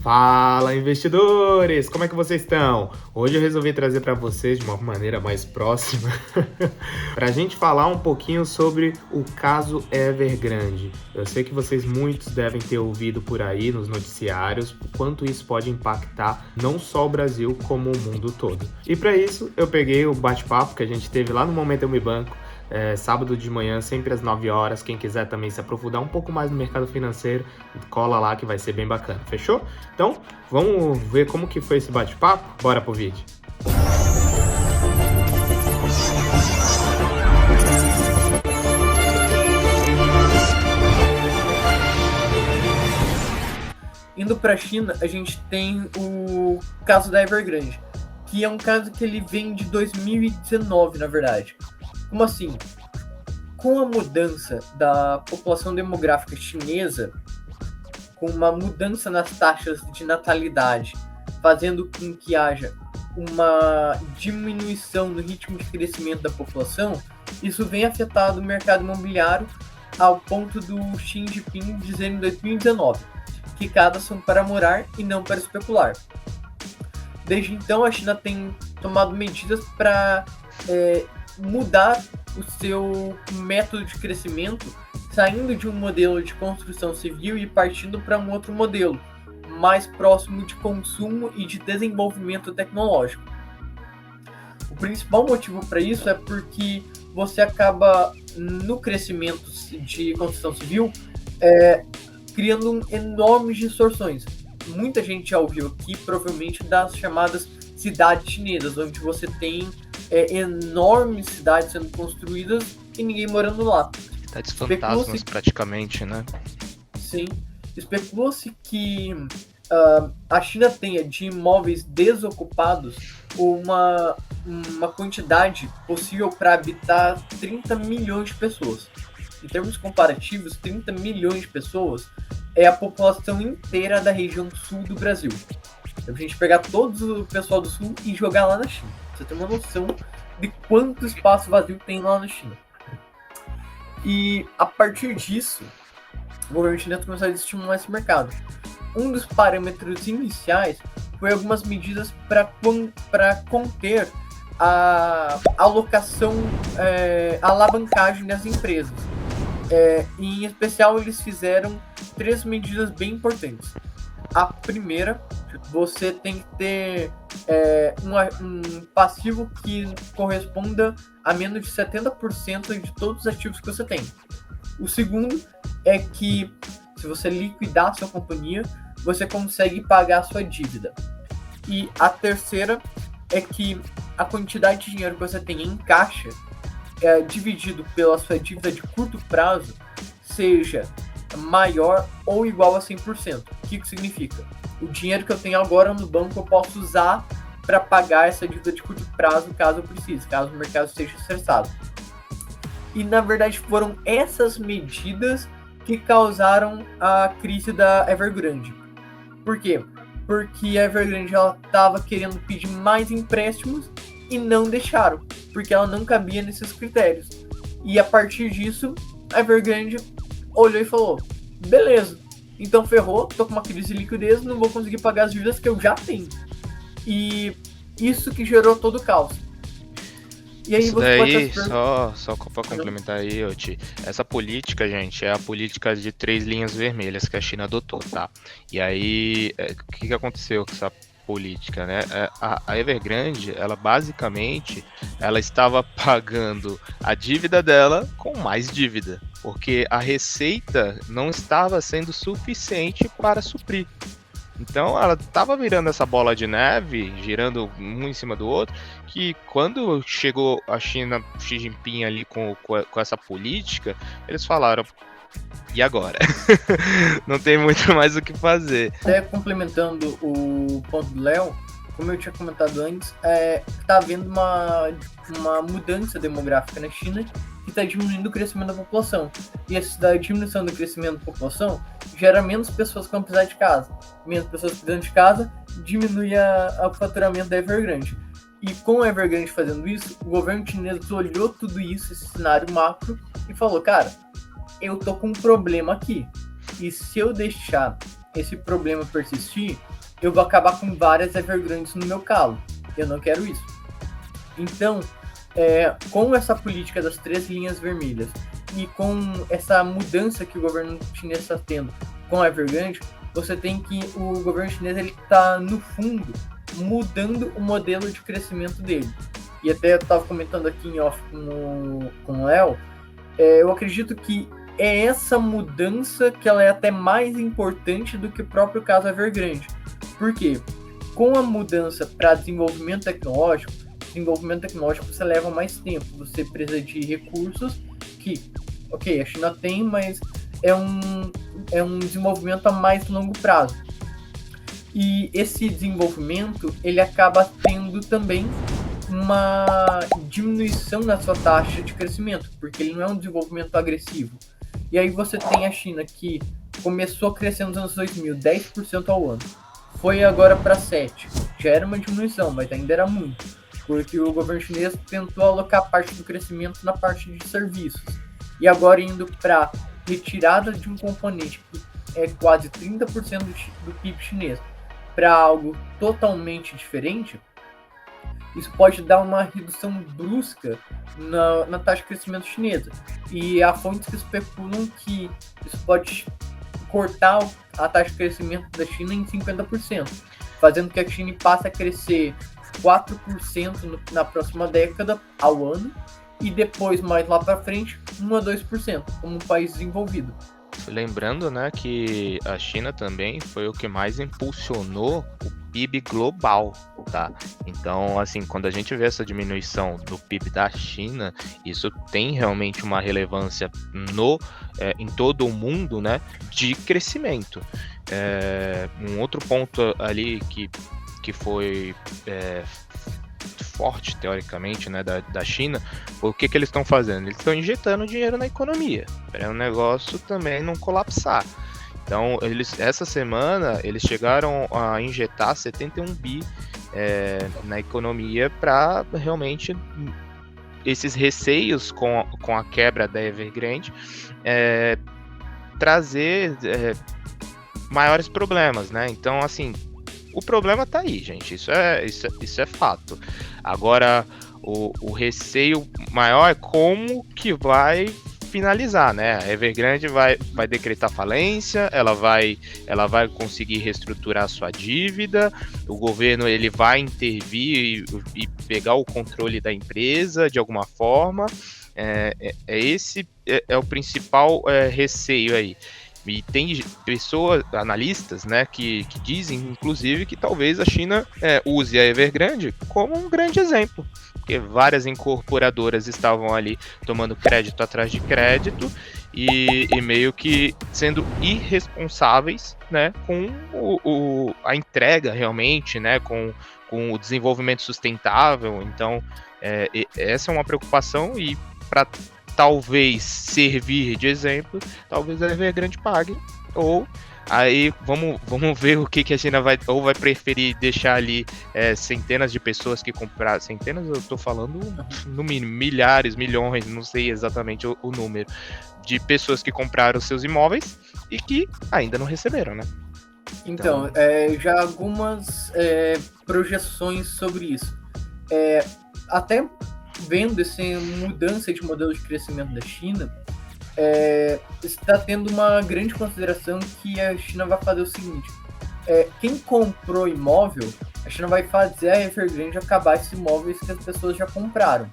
Fala, investidores! Como é que vocês estão? Hoje eu resolvi trazer para vocês de uma maneira mais próxima para a gente falar um pouquinho sobre o caso Evergrande. Eu sei que vocês muitos devem ter ouvido por aí nos noticiários o quanto isso pode impactar não só o Brasil como o mundo todo. E para isso eu peguei o bate-papo que a gente teve lá no Momento Eu Me Banco, sábado de manhã, sempre às 9 horas. Quem quiser também se aprofundar um pouco mais no mercado financeiro, cola lá que vai ser bem bacana, fechou? Então, vamos ver como que foi esse bate-papo? Bora pro vídeo. Indo para a China, a gente tem o caso da Evergrande, que é um caso que ele vem de 2019, na verdade. Como assim? Com a mudança da população demográfica chinesa, com uma mudança nas taxas de natalidade, fazendo com que haja uma diminuição no ritmo de crescimento da população, isso vem afetado o mercado imobiliário ao ponto do Xi Jinping dizer em 2019 que casas são para morar e não para especular. Desde então, a China tem tomado medidas para mudar o seu método de crescimento, saindo de um modelo de construção civil e partindo para um outro modelo, mais próximo de consumo e de desenvolvimento tecnológico. O principal motivo para isso é porque você acaba, no crescimento de construção civil, criando enormes distorções. Muita gente já ouviu aqui, provavelmente, das chamadas cidades chinesas, onde você tem enormes cidades sendo construídas e ninguém morando lá. Cidades fantasmas, praticamente, né? Sim. Especulou-se que a China tenha de imóveis desocupados uma quantidade possível para habitar 30 milhões de pessoas. Em termos comparativos, 30 milhões de pessoas é a população inteira da região sul do Brasil. Então, a gente pegar todo o pessoal do sul e jogar lá na China. Você tem uma noção de quanto espaço vazio tem lá na China. E a partir disso, o governo chinês começou a estimular esse mercado. Um dos parâmetros iniciais foi algumas medidas para conter a alocação, a alavancagem das empresas. Em especial, eles fizeram 3 medidas bem importantes. A primeira, você tem que ter um passivo que corresponda a menos de 70% de todos os ativos que você tem. O segundo é que, se você liquidar a sua companhia, você consegue pagar a sua dívida. E a terceira é que a quantidade de dinheiro que você tem em caixa, dividido pela sua dívida de curto prazo, seja maior ou igual a 100%. O que isso significa? O dinheiro que eu tenho agora no banco eu posso usar para pagar essa dívida de curto prazo caso eu precise, caso o mercado esteja estressado. E na verdade foram essas medidas que causaram a crise da Evergrande. Por quê? Porque a Evergrande estava querendo pedir mais empréstimos e não deixaram, porque ela não cabia nesses critérios. E a partir disso, a Evergrande olhou e falou: beleza, então ferrou, tô com uma crise de liquidez, não vou conseguir pagar as dívidas que eu já tenho. E isso que gerou todo o caos. E aí isso daí, só para complementar aí, Oti, essa política, gente, é a política de 3 linhas vermelhas que a China adotou, tá? E aí, o que aconteceu com essa política, né? A Evergrande, ela basicamente, ela estava pagando a dívida dela com mais dívida, porque a receita não estava sendo suficiente para suprir. Então ela estava virando essa bola de neve, girando um em cima do outro, que quando chegou a China, Xi Jinping ali com essa política, eles falaram: e agora? Não tem muito mais o que fazer. Até complementando o ponto do Léo, como eu tinha comentado antes, está havendo uma mudança demográfica na China que está diminuindo o crescimento da população. E essa diminuição do crescimento da população gera menos pessoas que vão precisar de casa. Menos pessoas precisando de casa, diminui o faturamento da Evergrande. E com a Evergrande fazendo isso, o governo chinês olhou tudo isso, esse cenário macro, e falou: cara, eu tô com um problema aqui. E se eu deixar esse problema persistir, eu vou acabar com várias Evergrandes no meu calo. Eu não quero isso. Então, com essa política das 3 linhas vermelhas e com essa mudança que o governo chinês está tendo com a Evergrande, você tem que o governo chinês ele está, no fundo, mudando o modelo de crescimento dele. E até eu estava comentando aqui em off com o Léo, eu acredito que é essa mudança que ela é até mais importante do que o próprio caso Evergrande. Por quê? Com a mudança para desenvolvimento tecnológico você leva mais tempo, você precisa de recursos que, ok, a China tem, mas é um desenvolvimento a mais longo prazo. E esse desenvolvimento, ele acaba tendo também uma diminuição na sua taxa de crescimento, porque ele não é um desenvolvimento agressivo. E aí você tem a China que começou a crescer nos anos 2000, 10% ao ano. Foi agora para 7%. Já era uma diminuição, mas ainda era muito. Porque o governo chinês tentou alocar parte do crescimento na parte de serviços. E agora indo para retirada de um componente que é quase 30% do PIB chinês para algo totalmente diferente, isso pode dar uma redução brusca na taxa de crescimento chinesa. E há fontes que especulam que isso pode cortar a taxa de crescimento da China em 50%, fazendo que a China passe a crescer 4% na próxima década ao ano e depois, mais lá para frente, 1 a 2%, como um país desenvolvido. Lembrando, né, que a China também foi o que mais impulsionou o PIB global, tá? Então, assim, quando a gente vê essa diminuição do PIB da China, isso tem realmente uma relevância em todo o mundo, né, de crescimento. Um outro ponto ali que foi forte, teoricamente, né, da China, o que eles estão fazendo? Eles estão injetando dinheiro na economia, para o negócio também não colapsar. Então, essa semana, eles chegaram a injetar 71 bi na economia para realmente esses receios com a quebra da Evergrande trazer maiores problemas, né? Então, assim, o problema tá aí, gente. Isso é fato. Agora, o receio maior é como que vai finalizar, né? A Evergrande vai decretar falência, ela vai conseguir reestruturar a sua dívida, o governo ele vai intervir e pegar o controle da empresa de alguma forma. Esse é o principal receio aí. E tem pessoas, analistas, né, que dizem, inclusive, que talvez a China use a Evergrande como um grande exemplo, porque várias incorporadoras estavam ali tomando crédito atrás de crédito e meio que sendo irresponsáveis, né, com a entrega realmente, né, com o desenvolvimento sustentável. Então, essa é uma preocupação e para talvez servir de exemplo, talvez a Evergrande pague, ou aí vamos ver o que a China vai preferir deixar ali centenas de pessoas que compraram, centenas, eu tô falando no mínimo, milhares, milhões, não sei exatamente o número, de pessoas que compraram seus imóveis e que ainda não receberam, né? Então, já algumas projeções sobre isso. Até vendo essa mudança de modelo de crescimento da China, está tendo uma grande consideração que a China vai fazer o seguinte: quem comprou imóvel, a China vai fazer a Evergrande acabar esses imóveis que as pessoas já compraram.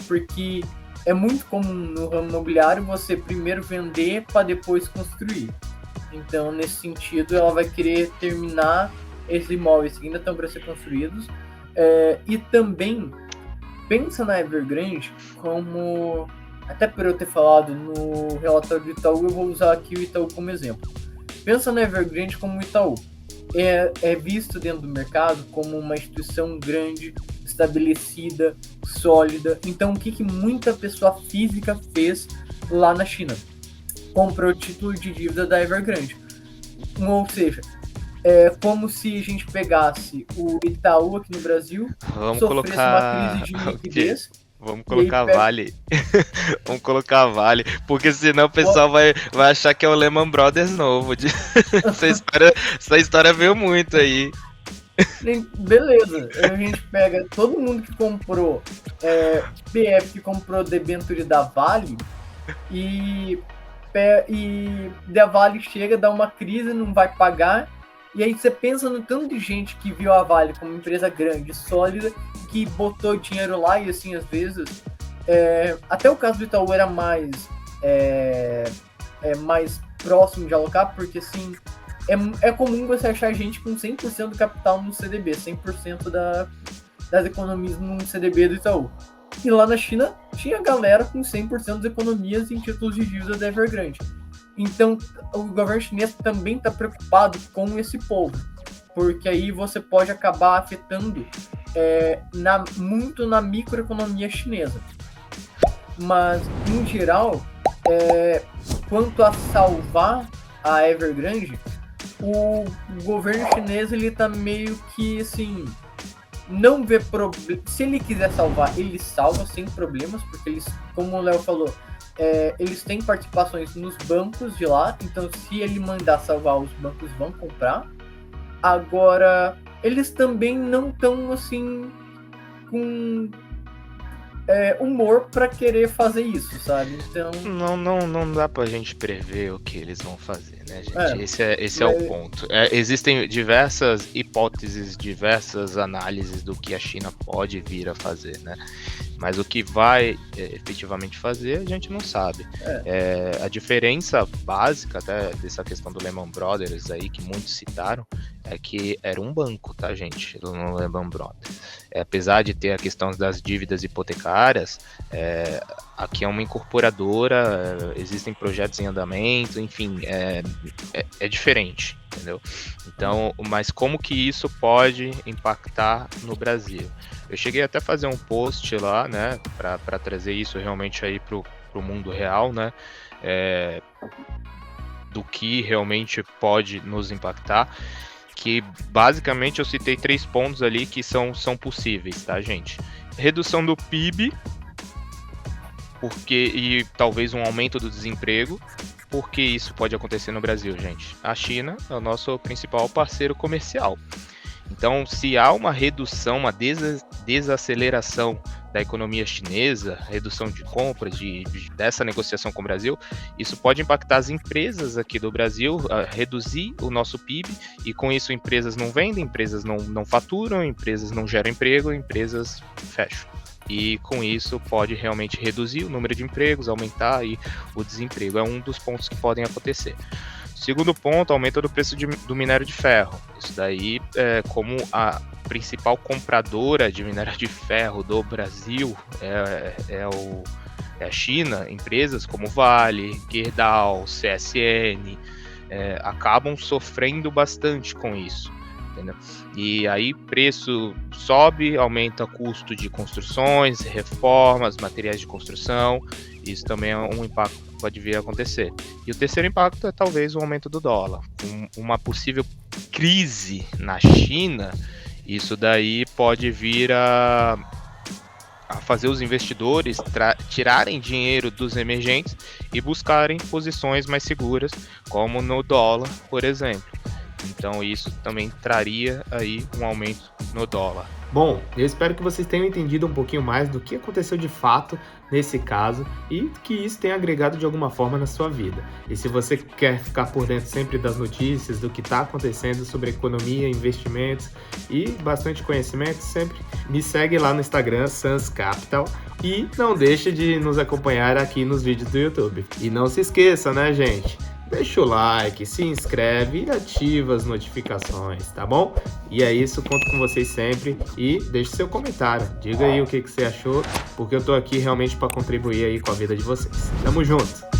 Porque é muito comum no ramo imobiliário você primeiro vender para depois construir. Então, nesse sentido, ela vai querer terminar esses imóveis que ainda estão para ser construídos. E também pensa na Evergrande como, até por eu ter falado no relatório do Itaú, eu vou usar aqui o Itaú como exemplo. Pensa na Evergrande como o Itaú. É visto dentro do mercado como uma instituição grande, estabelecida, sólida. Então, o que muita pessoa física fez lá na China? Comprou o título de dívida da Evergrande. Ou seja, é como se a gente pegasse o Itaú aqui no Brasil, Vamos sofresse colocar uma crise de liquidez Vamos colocar Vale. Vamos colocar Vale. Porque senão o pessoal vai achar que é o Lehman Brothers novo. Essa história veio muito aí. Beleza, a gente pega todo mundo que comprou PF, que comprou debênture da Vale, e da Vale chega, dá uma crise, não vai pagar, e aí você pensa no tanto de gente que viu a Vale como uma empresa grande, sólida, que botou dinheiro lá, e assim, às vezes, até o caso do Itaú era mais próximo de alocar, porque assim, é comum você achar gente com 100% do capital no CDB, 100% das economias no CDB do Itaú. E lá na China tinha galera com 100% das economias em títulos de dívida da Evergrande. Então o governo chinês também está preocupado com esse povo, porque aí você pode acabar afetando muito na microeconomia chinesa. Mas, em geral, quanto a salvar a Evergrande, o governo chinês ele tá meio que assim, não vê problema. Se ele quiser salvar, ele salva sem problemas, porque eles, como o Léo falou, eles têm participações nos bancos de lá, então se ele mandar salvar, os bancos vão comprar. Agora, eles também não estão assim com humor para querer fazer isso, sabe? Então não dá pra gente prever o que eles vão fazer, né, gente? Esse é o ponto. Existem diversas hipóteses, diversas análises do que a China pode vir a fazer, né? Mas o que vai efetivamente fazer, a gente não sabe. A diferença básica até dessa questão do Lehman Brothers aí, que muitos citaram, é que era um banco, tá, gente? No Lehman Brothers. Apesar de ter a questão das dívidas hipotecárias, aqui é uma incorporadora, existem projetos em andamento, enfim, é diferente, entendeu? Então, mas como que isso pode impactar no Brasil? Eu cheguei até a fazer um post lá, né, para trazer isso realmente aí pro mundo real, né, do que realmente pode nos impactar, que basicamente eu citei 3 pontos ali que são possíveis, tá, gente? Redução do PIB, e talvez um aumento do desemprego. Por que isso pode acontecer no Brasil, gente? A China é o nosso principal parceiro comercial. Então, se há uma redução, uma desaceleração da economia chinesa, redução de compras, dessa negociação com o Brasil, isso pode impactar as empresas aqui do Brasil, reduzir o nosso PIB, e com isso empresas não vendem, empresas não faturam, empresas não geram emprego, empresas fecham. E com isso pode realmente reduzir o número de empregos, aumentar aí o desemprego. É um dos pontos que podem acontecer. Segundo ponto, aumento do preço do minério de ferro. Isso daí, como a principal compradora de minério de ferro do Brasil é a China, empresas como Vale, Gerdau, CSN, acabam sofrendo bastante com isso. Entendeu? E aí preço sobe, aumenta custo de construções, reformas, materiais de construção. Isso também é um impacto que pode vir a acontecer. E o terceiro impacto é talvez o aumento do dólar. Uma possível crise na China, isso daí pode vir a fazer os investidores tirarem dinheiro dos emergentes e buscarem posições mais seguras, como no dólar, por exemplo. Então isso também traria aí um aumento no dólar. Bom, eu espero que vocês tenham entendido um pouquinho mais do que aconteceu de fato nesse caso e que isso tenha agregado de alguma forma na sua vida. E se você quer ficar por dentro sempre das notícias, do que está acontecendo sobre economia, investimentos e bastante conhecimento, sempre me segue lá no Instagram, Sans Capital, e não deixe de nos acompanhar aqui nos vídeos do YouTube. E não se esqueça, né, gente? Deixa o like, se inscreve e ativa as notificações, tá bom? E é isso, conto com vocês sempre e deixe seu comentário. Diga aí o que você achou, porque eu tô aqui realmente para contribuir aí com a vida de vocês. Tamo junto!